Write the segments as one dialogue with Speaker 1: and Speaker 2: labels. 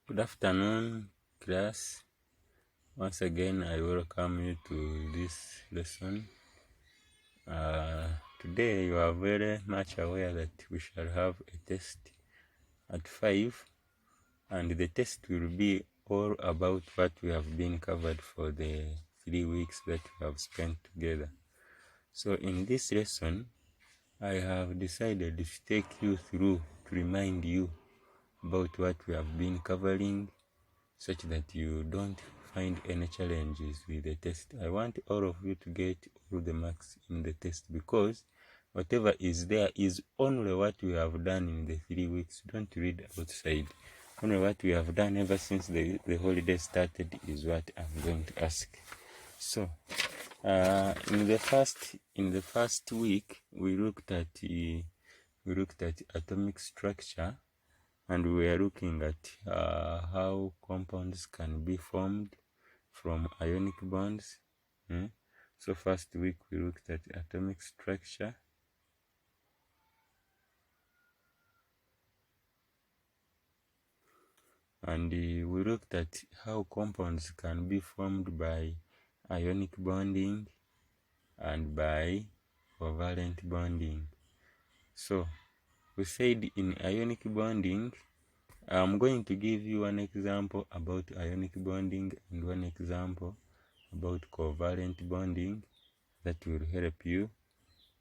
Speaker 1: Good afternoon, class. Once again, I welcome you to this lesson. Today, you are very much aware that we shall have a test at 5, and the test will be all about what we have been covered for the 3 weeks that we have spent together. So in this lesson, I have decided to take you through to remind you about what we have been covering, such that you don't find any challenges with the test. I want all of you to get all the marks in the test, because whatever is there is only what we have done in the 3 weeks. Don't read outside. Only what we have done ever since the holiday started is what I'm going to ask. So in the first week we looked at atomic structure, and we are looking at how compounds can be formed from ionic bonds. So first week we looked at atomic structure, and we looked at how compounds can be formed by ionic bonding and by covalent bonding. So we said in ionic bonding, I'm going to give you one example about ionic bonding and one example about covalent bonding that will help you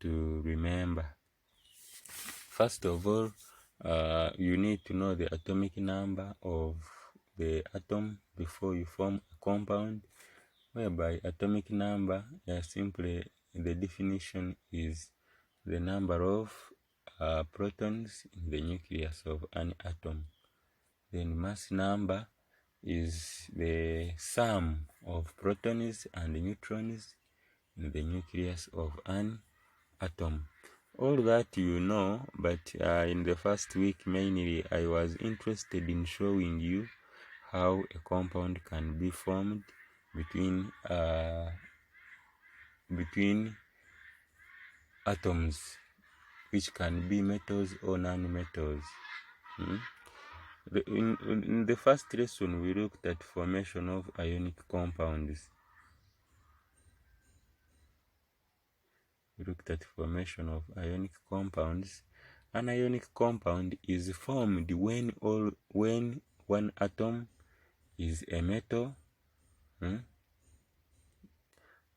Speaker 1: to remember. First of all, you need to know the atomic number of the atom before you form a compound, whereby atomic number, simply the definition is the number of protons in the nucleus of an atom. Then mass number is the sum of protons and neutrons in the nucleus of an atom. All that you know, but in the first week mainly I was interested in showing you how a compound can be formed between atoms, which can be metals or non-metals. In the first lesson we looked at formation of ionic compounds. An ionic compound is formed when one atom is a metal.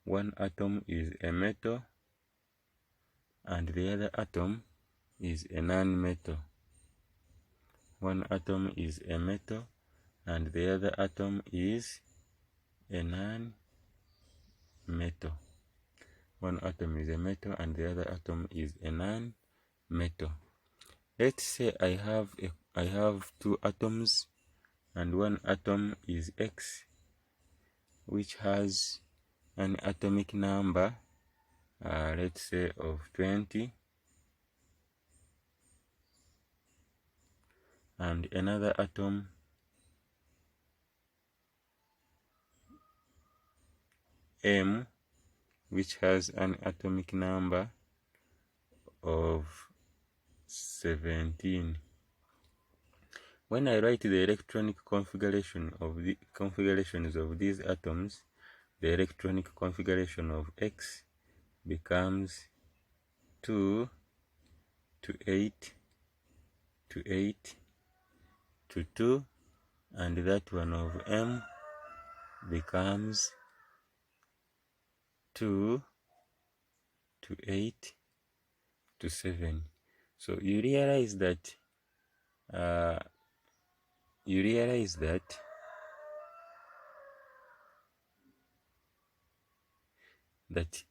Speaker 1: One atom is a metal and the other atom is a non-metal. One atom is a metal and the other atom is a non-metal. One atom is a metal and the other atom is a non-metal. Let's say I have two atoms, and one atom is X, which has an atomic number, let's say of 20, and another atom M, which has an atomic number of 17. When I write the electronic configuration of the configurations of these atoms, the electronic configuration of X becomes 2 to 8 to 8 to 2, and that one of M becomes 2 to 8 to 7. So you realize that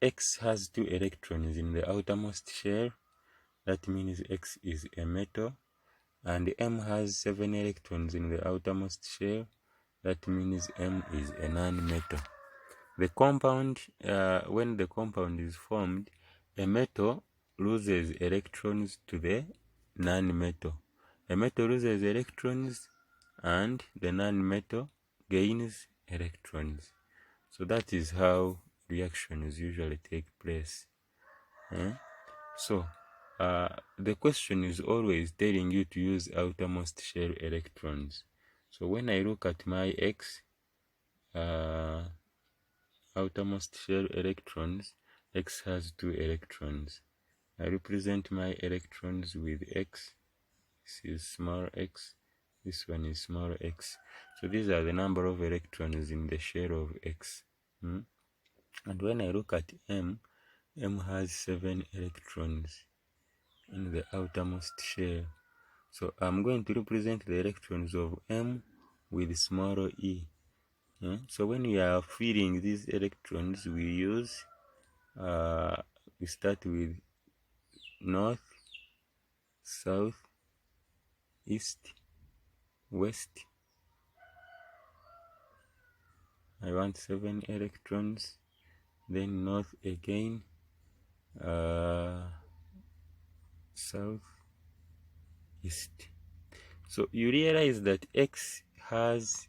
Speaker 1: X has 2 electrons in the outermost shell. That means X is a metal. And M has 7 electrons in the outermost shell. That means M is a non-metal. The compound, when the compound is formed, a metal loses electrons to the non-metal. A metal loses electrons and the non-metal gains electrons. So that is how reactions usually take place. So the question is always telling you to use outermost shell electrons. So when I look at my X outermost shell electrons, X has 2 electrons. I represent my electrons with X. This is small x, this one is small x. So these are the number of electrons in the shell of X. And when I look at M has 7 electrons in the outermost shell. So I'm going to represent the electrons of M with small e. So when we are filling these electrons, we start with north, south, east, west. I want 7 electrons, then north again, south, east. So you realize that X has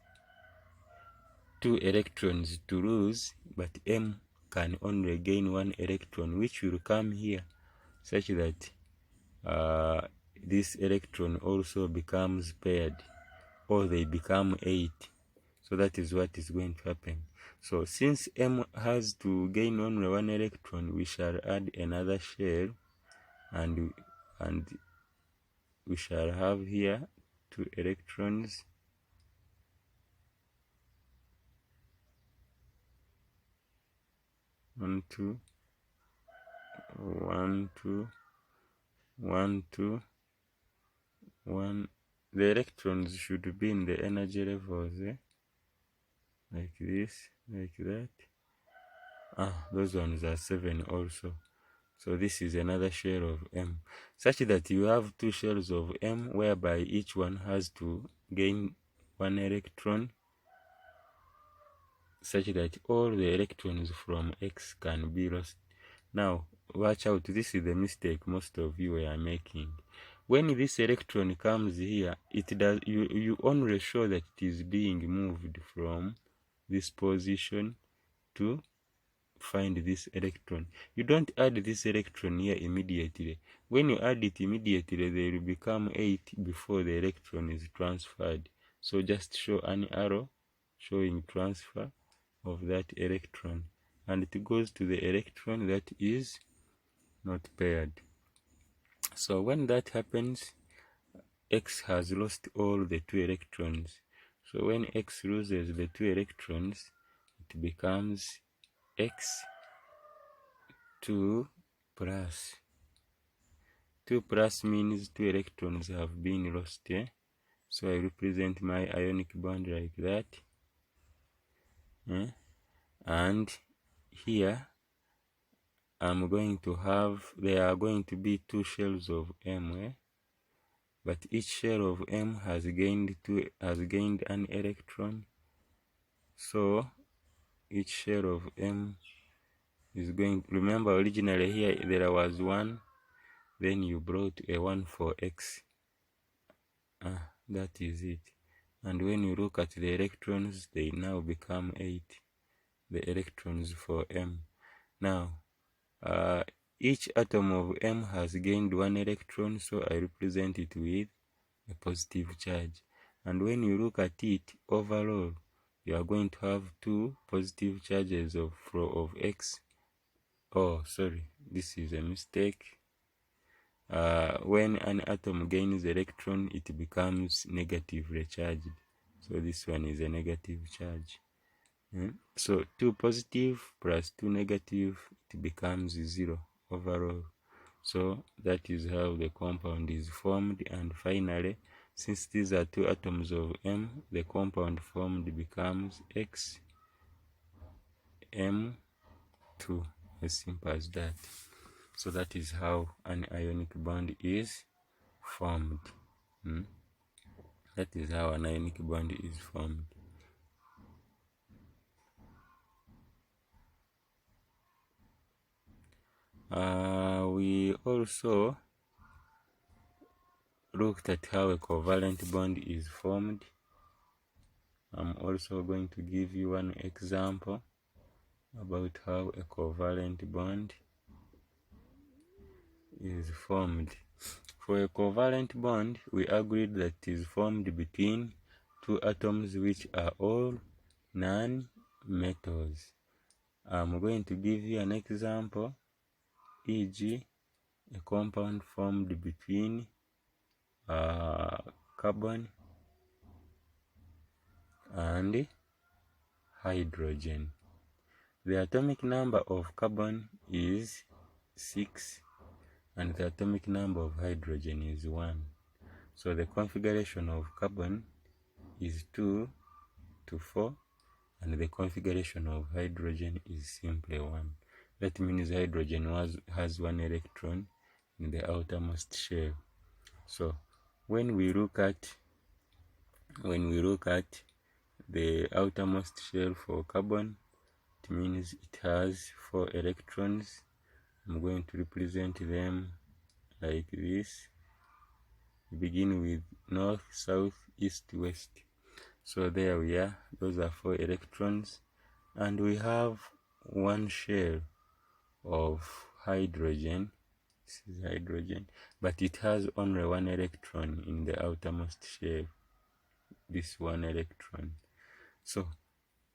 Speaker 1: 2 electrons to lose, but M can only gain 1 electron, which will come here, such that this electron also becomes paired, or they become 8. So that is what is going to happen. So since M has to gain only 1 electron, we shall add another shell, and we shall have here 2 electrons. One, two, 1, 2, 1, 2, 1. The electrons should be in the energy levels, like this, like that. Those ones are 7 also. So this is another shell of M, such that you have 2 shells of M, whereby each one has to gain 1 electron, such that all the electrons from X can be lost. Now watch out, this is the mistake most of you are making. When this electron comes here, you only show that it is being moved from this position to find this electron. You don't add this electron here immediately. When you add it immediately, they will become 8 before the electron is transferred. So just show an arrow showing transfer of that electron, and it goes to the electron that is not paired. So when that happens, X has lost all the 2 electrons. So when X loses the 2 electrons, it becomes X2 plus. 2 plus means 2 electrons have been lost. So I represent my ionic bond like that. And here I'm going to have, there are going to be 2 shells of M, but each shell of M has gained an electron. So each shell of M is going, remember originally here there was 1, then you brought a 1 for X. That is it. And when you look at the electrons, they now become 8, the electrons for M. Now each atom of M has gained 1 electron, so I represent it with a positive charge. And when you look at it overall, you are going to have 2 positive charges of X. Oh, sorry, this is a mistake. When an atom gains electron, it becomes negatively charged. So this one is a negative charge. So 2 positive plus 2 negative, it becomes 0 overall. So that is how the compound is formed. And finally, since these are 2 atoms of M, the compound formed becomes XM2, as simple as that. So that is how an ionic bond is formed. That is how an ionic bond is formed. We also looked at how a covalent bond is formed. I'm also going to give you one example about how a covalent bond is formed. For a covalent bond, we agreed that it is formed between two atoms which are all non-metals. I'm going to give you an example, e.g. a compound formed between carbon and hydrogen. The atomic number of carbon is 6 and the atomic number of hydrogen is 1. So the configuration of carbon is 2 to 4 and the configuration of hydrogen is simply 1. That means hydrogen has 1 electron in the outermost shell. So when we look at the outermost shell for carbon, it means it has 4 electrons. I'm going to represent them like this. We begin with north, south, east, west. So there we are, those are 4 electrons, and we have 1 shell of hydrogen. This is hydrogen, but it has only 1 electron in the outermost shell, this 1 electron. So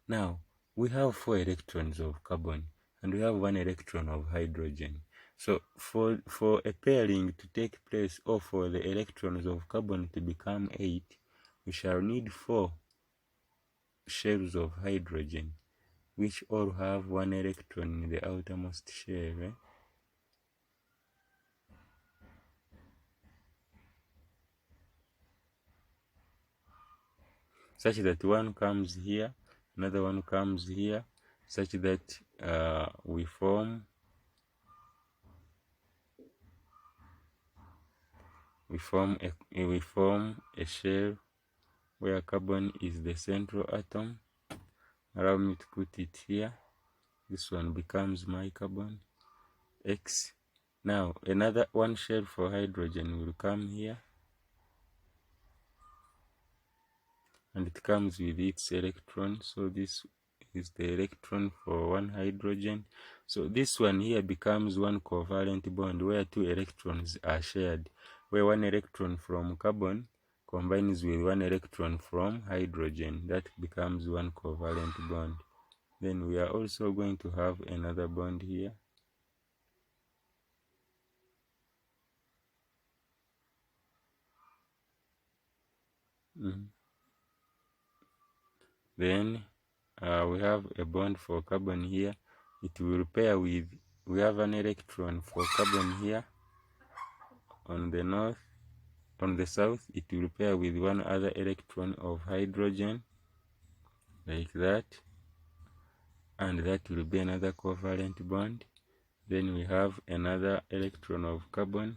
Speaker 1: now we have 4 electrons of carbon and we have 1 electron of hydrogen. So for a pairing to take place, or for the electrons of carbon to become 8, we shall need 4 shells of hydrogen, which all have 1 electron in the outermost shell. Such that one comes here, another one comes here, such that we form a shell where carbon is the central atom. Allow me to put it here. This one becomes my carbon X. Now another 1 shell for hydrogen will come here, and it comes with its electron. So this is the electron for 1 hydrogen. So this one here becomes 1 covalent bond where 2 electrons are shared, where 1 electron from carbon combines with 1 electron from hydrogen. That becomes 1 covalent bond. Then we are also going to have another bond here. Then we have a bond for carbon here. It will pair with, we have an electron for carbon here on the north. On the south, it will pair with 1 other electron of hydrogen, like that, and that will be another covalent bond. Then we have another electron of carbon,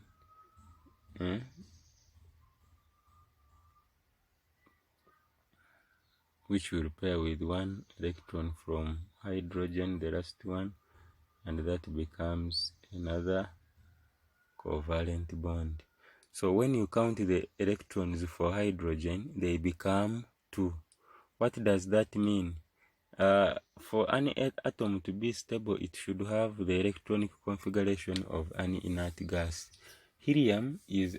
Speaker 1: which will pair with 1 electron from hydrogen, the last one, and that becomes another covalent bond. So when you count the electrons for hydrogen, they become 2. What does that mean? For an atom to be stable, it should have the electronic configuration of an inert gas. Helium is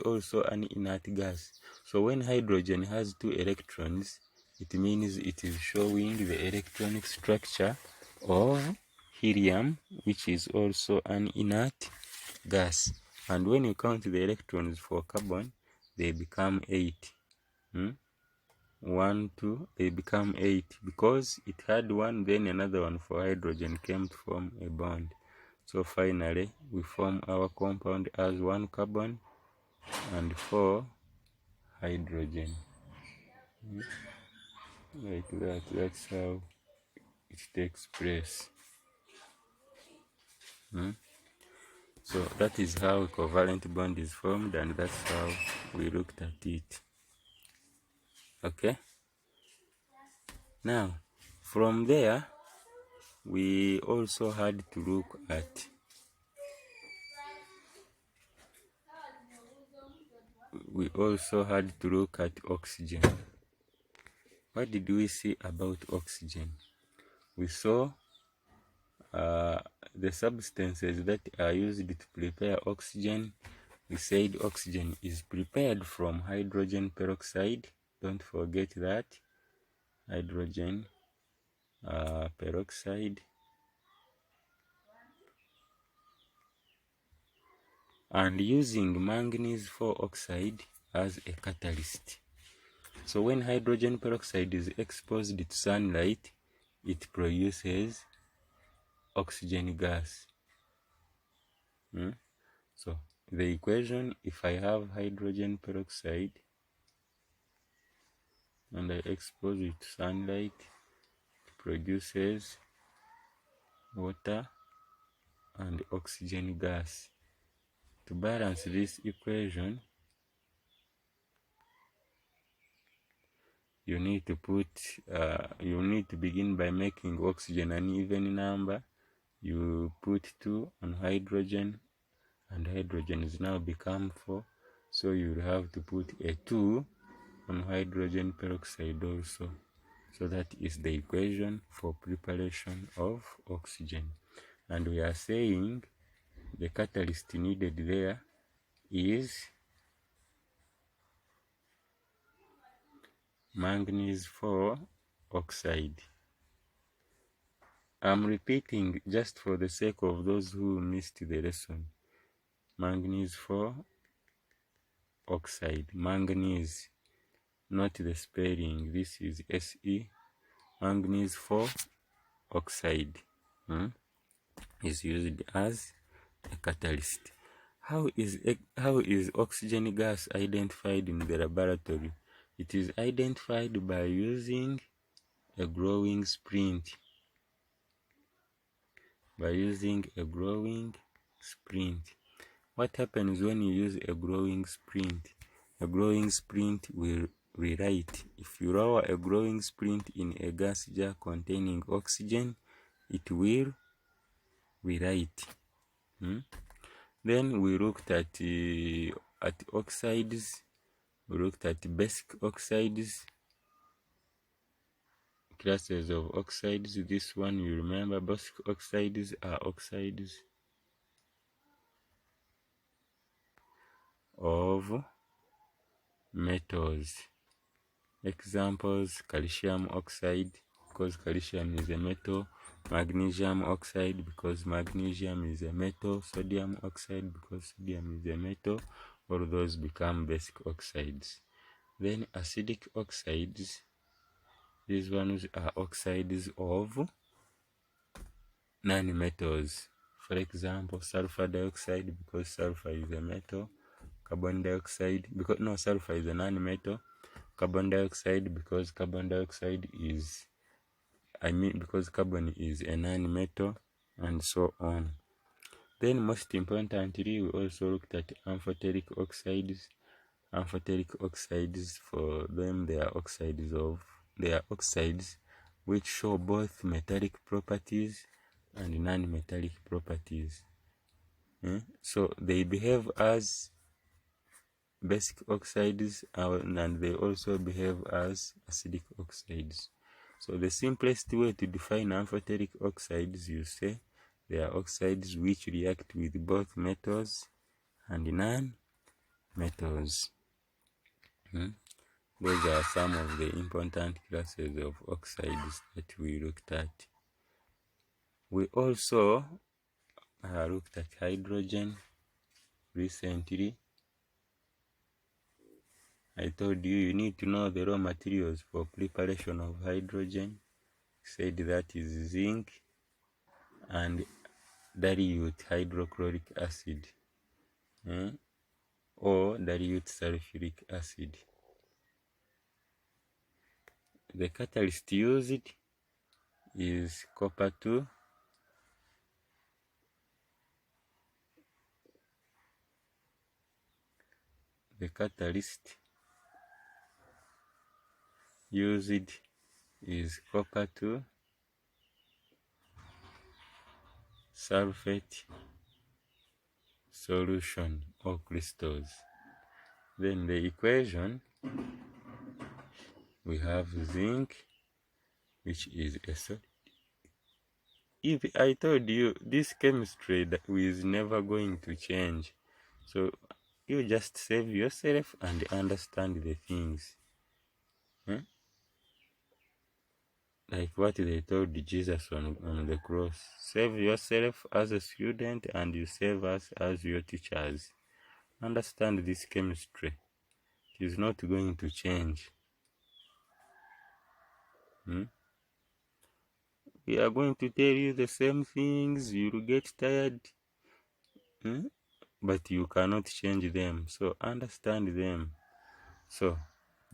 Speaker 1: also an inert gas. So when hydrogen has 2 electrons, it means it is showing the electronic structure of helium, which is also an inert gas. And when you count the electrons for carbon, they become 8. 1, 2, they become 8 because it had 1, then another one for hydrogen came to form a bond. So finally, we form our compound as 1 carbon and 4 hydrogen. Like that, that's how it takes place. So that is how a covalent bond is formed, and that's how we looked at it. Okay? Now, from there, we also had to look at oxygen. What did we see about oxygen? We saw the substances that are used to prepare oxygen. We said oxygen is prepared from hydrogen peroxide, don't forget that hydrogen peroxide and using manganese 4 oxide as a catalyst. So when hydrogen peroxide is exposed to sunlight, it produces oxygen gas. So the equation, if I have hydrogen peroxide and I expose it to sunlight, it produces water and oxygen gas. To balance this equation, you need to begin by making oxygen an even number. You put 2 on hydrogen, and hydrogen is now become 4, so you will have to put a 2 on hydrogen peroxide also. So that is the equation for preparation of oxygen. And we are saying the catalyst needed there is manganese 4 oxide. I'm repeating just for the sake of those who missed the lesson. Manganese 4 oxide. Manganese, not the spelling. This is Se. Manganese 4 oxide is used as a catalyst. How is oxygen gas identified in the laboratory? It is identified by using a growing sprint. What happens when you use a growing sprint? A growing sprint will rewrite. If you lower a growing sprint in a gas jar containing oxygen, it will rewrite. Then we looked at oxides. We looked at basic oxides, classes of oxides. This one you remember, basic oxides are oxides of metals. Examples: calcium oxide, because calcium is a metal; magnesium oxide, because magnesium is a metal; sodium oxide, because sodium is a metal. All those become basic oxides. Then acidic oxides, these ones are oxides of nonmetals. For example, sulfur dioxide, because sulfur is a metal; carbon dioxide, because sulfur is a non-metal; carbon dioxide, because carbon dioxide is, because carbon is a non-metal, and so on. Then most importantly, we also looked at amphoteric oxides. Amphoteric oxides, for them, they are oxides which show both metallic properties and non-metallic properties. So they behave as basic oxides, and they also behave as acidic oxides. So the simplest way to define amphoteric oxides, you say they are oxides which react with both metals and non-metals. Those are some of the important classes of oxides that we looked at. We also looked at hydrogen recently. I told you need to know the raw materials for preparation of hydrogen. Said that is zinc and dilute hydrochloric acid or dilute sulfuric acid. The catalyst used is copper 2. The catalyst used is copper 2 sulfate solution or crystals. Then the equation, we have zinc, which is a solid. If I told you this chemistry that is never going to change, so you just save yourself and understand the things. like what they told Jesus on the cross. Save yourself as a student and you save us as your teachers. Understand this chemistry. It is not going to change. We are going to tell you the same things. You'll get tired. But you cannot change them. So understand them. So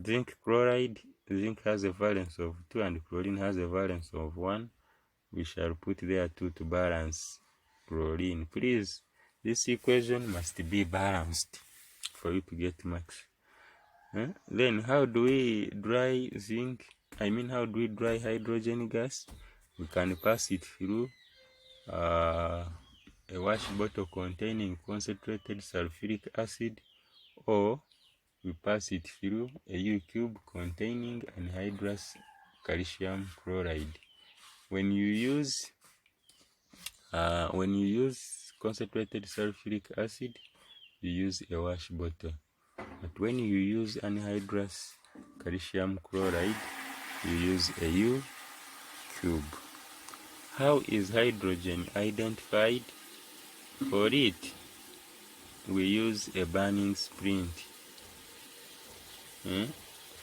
Speaker 1: zinc chloride, zinc has a valence of 2 and chlorine has a valence of 1. We shall put there 2 to balance chlorine. Please, this equation must be balanced for you to get max. Then how do we dry zinc? How do we dry hydrogen gas? We can pass it through a wash bottle containing concentrated sulfuric acid, or we pass it through a U cube containing anhydrous calcium chloride. When you use concentrated sulfuric acid, you use a wash bottle. But when you use anhydrous calcium chloride, you use a U cube. How is hydrogen identified? For it, we use a burning splint.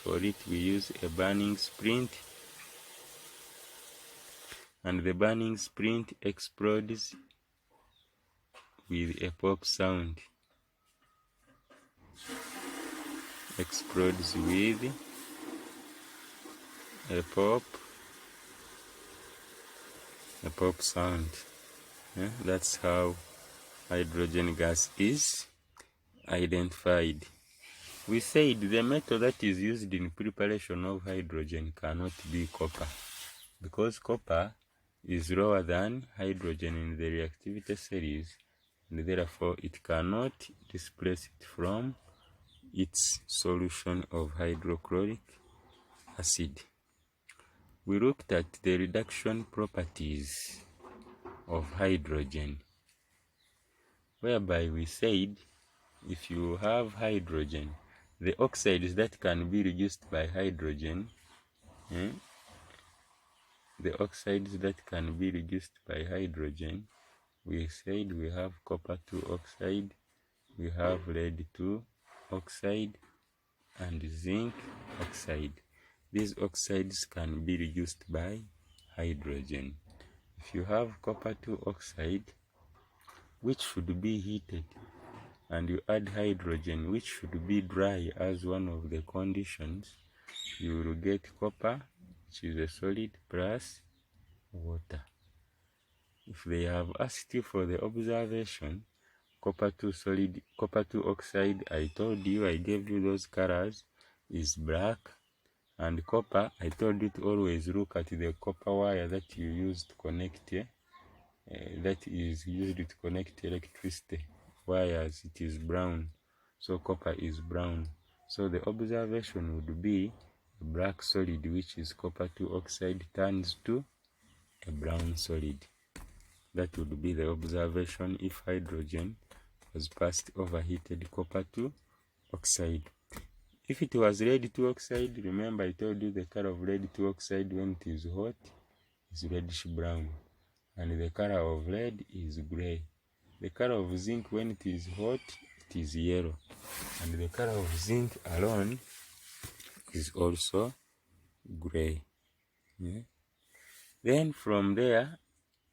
Speaker 1: For it, we use a burning splint, and the burning splint explodes with a pop sound. Explodes with a pop sound. That's how hydrogen gas is identified. We said the metal that is used in preparation of hydrogen cannot be copper, because copper is lower than hydrogen in the reactivity series, and therefore it cannot displace it from its solution of hydrochloric acid. We looked at the reduction properties of hydrogen, whereby we said if you have hydrogen, the oxides that can be reduced by hydrogen, we said we have copper 2 oxide, we have lead 2 oxide, and zinc oxide. These oxides can be reduced by hydrogen. If you have copper 2 oxide, which should be heated, and you add hydrogen, which should be dry as one of the conditions, you will get copper, which is a solid, plus water. If they have asked you for the observation, copper 2 oxide, I told you, I gave you those colors, is black. And copper, I told you to always look at the copper wire that you use to connect, that is used to connect electricity wires. It is brown, so copper is brown. So the observation would be a black solid, which is copper 2 oxide, turns to a brown solid. That would be the observation if hydrogen was passed overheated copper 2 oxide. If it was lead 2 oxide, remember I told you the color of lead 2 oxide when it is hot is reddish brown, and the color of lead is gray. The color of zinc when it is hot, it is yellow, and the color of zinc alone is also gray. Then from there,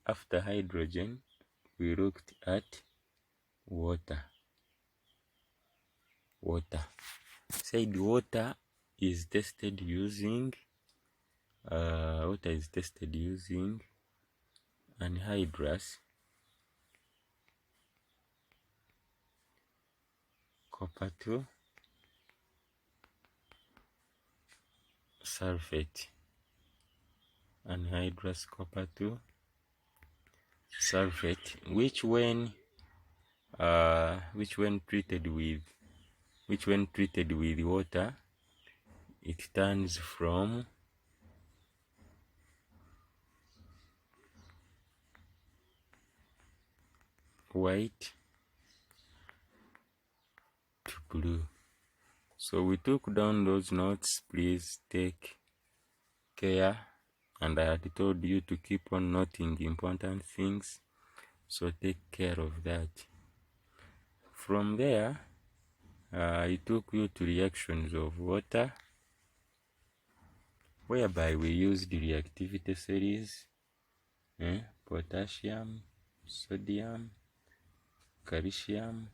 Speaker 1: after hydrogen, we looked at water. Said water is tested using anhydrous copper 2 sulfate. Anhydrous copper 2 sulfate, which when treated with water, it turns from white to blue. So we took down those notes. Please take care and I had told you to keep on noting important things, so take care of that. From there, I took you to reactions of water, whereby we used the reactivity series, potassium, sodium, calcium,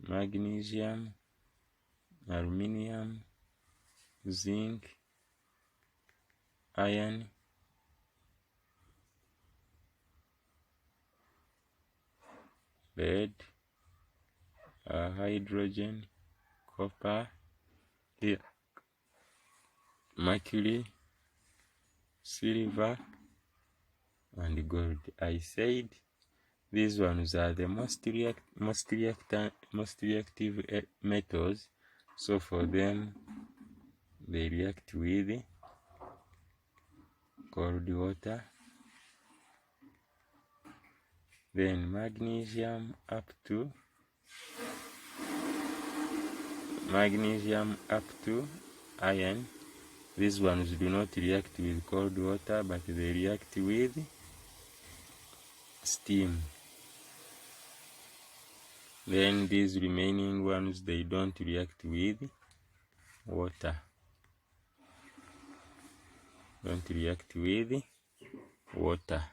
Speaker 1: magnesium, aluminium, zinc, iron, lead, hydrogen, copper, mercury, silver, and gold. I said these ones are the most reactive metals, so for them they react with cold water. Then magnesium up to iron. These ones do not react with cold water, but they react with steam. Then these remaining ones, they don't react with water. Don't react with water.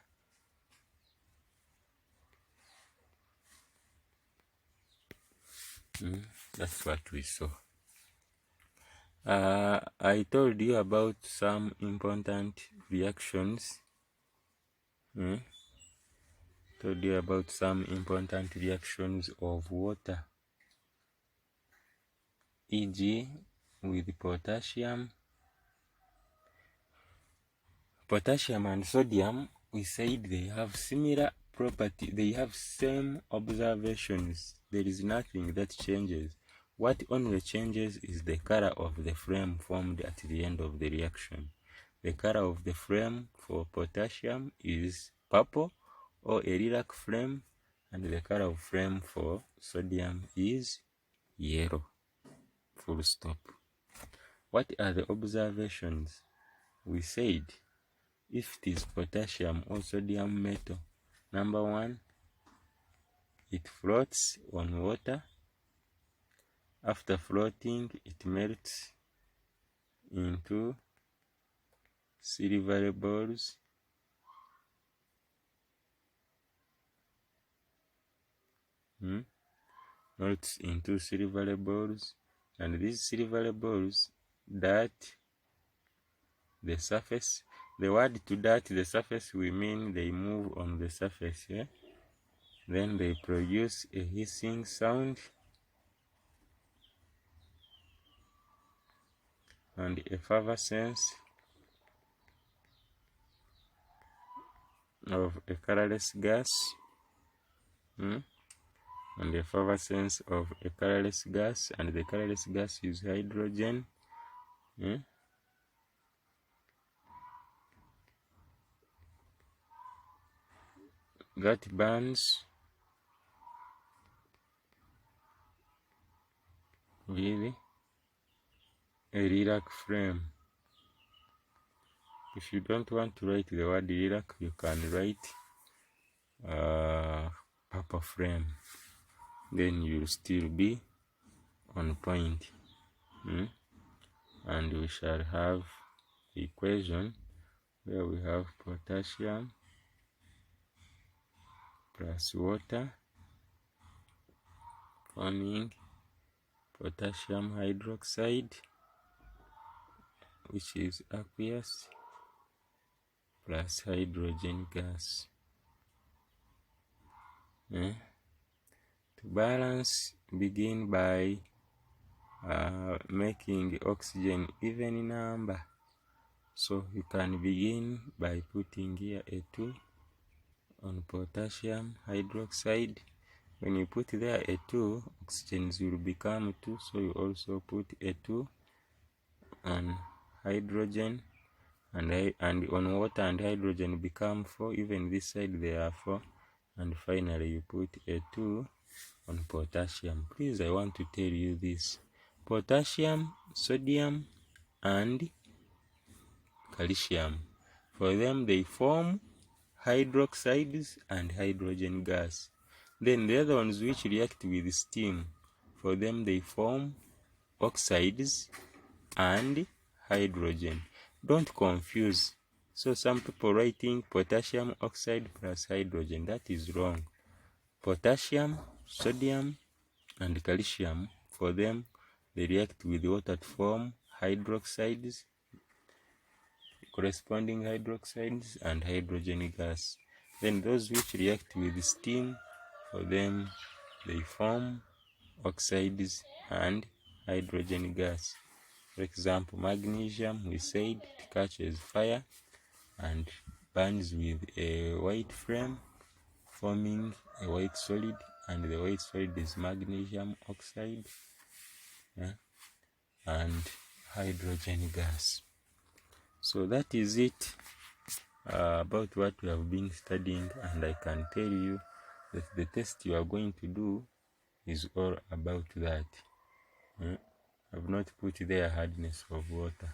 Speaker 1: That's what we saw. I told you about some important reactions. Told you about some important reactions of water, e.g. with potassium and sodium. We said they have similar property, they have same observations. There is nothing that changes. What only changes is the color of the flame formed at the end of the reaction. The color of the flame for potassium is purple or a lilac flame, and the color of flame for sodium is yellow. Full stop. What are the observations? We said if it is potassium or sodium metal, number one, it floats on water. After floating, it melts into silvery balls. Melts into silvery balls, and these silvery balls dart the surface. The word to dart the surface, we mean they move on the surface. Then they produce a hissing sound and effervescence of a colorless gas, and the effervescence of a colorless gas, and the colorless gas is hydrogen. That burns with a lilac flame. If you don't want to write the word lilac, you can write purple flame. Then you'll still be on point. And we shall have the equation where we have potassium plus water forming potassium hydroxide, which is aqueous, plus hydrogen gas. To balance, begin by making oxygen even number. So you can begin by putting here a 2 on potassium hydroxide. When you put there a 2, oxygens will become 2, so you also put a 2 on hydrogen, and on water and hydrogen become 4. Even this side there are 4, and finally you put a 2 on potassium. Please, I want to tell you this: potassium, sodium, and calcium For them, they form hydroxides and hydrogen gas. Then the other ones which react with steam, for them they form oxides and hydrogen. Don't confuse. So some people writing potassium oxide plus hydrogen. That is wrong. Potassium, sodium, and calcium, for them, they react with water to form hydroxides, corresponding hydroxides, and hydrogen gas. Then those which react with steam, for them, they form oxides and hydrogen gas. For example, magnesium, we said it catches fire and burns with a white flame, forming a white solid, and the white solid is magnesium oxide, yeah, and hydrogen gas. So that is it about what we have been studying, and I can tell you that the test you are going to do is all about that. I've not put there hardness of water.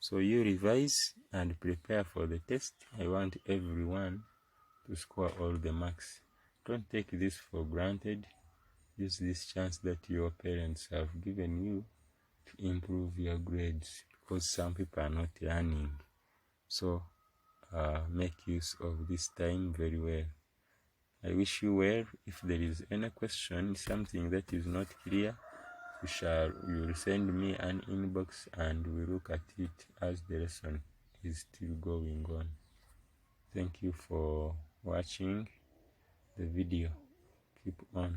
Speaker 1: So you revise and prepare for the test. I want everyone to score all the marks. Don't take this for granted. Use this chance that your parents have given you to improve your grades, because some people are not learning. So make use of this time very well. I wish you well. If there is any question, something that is not clear, you will send me an inbox and we look at it as the lesson is still going on. Thank you for watching the video. Keep on.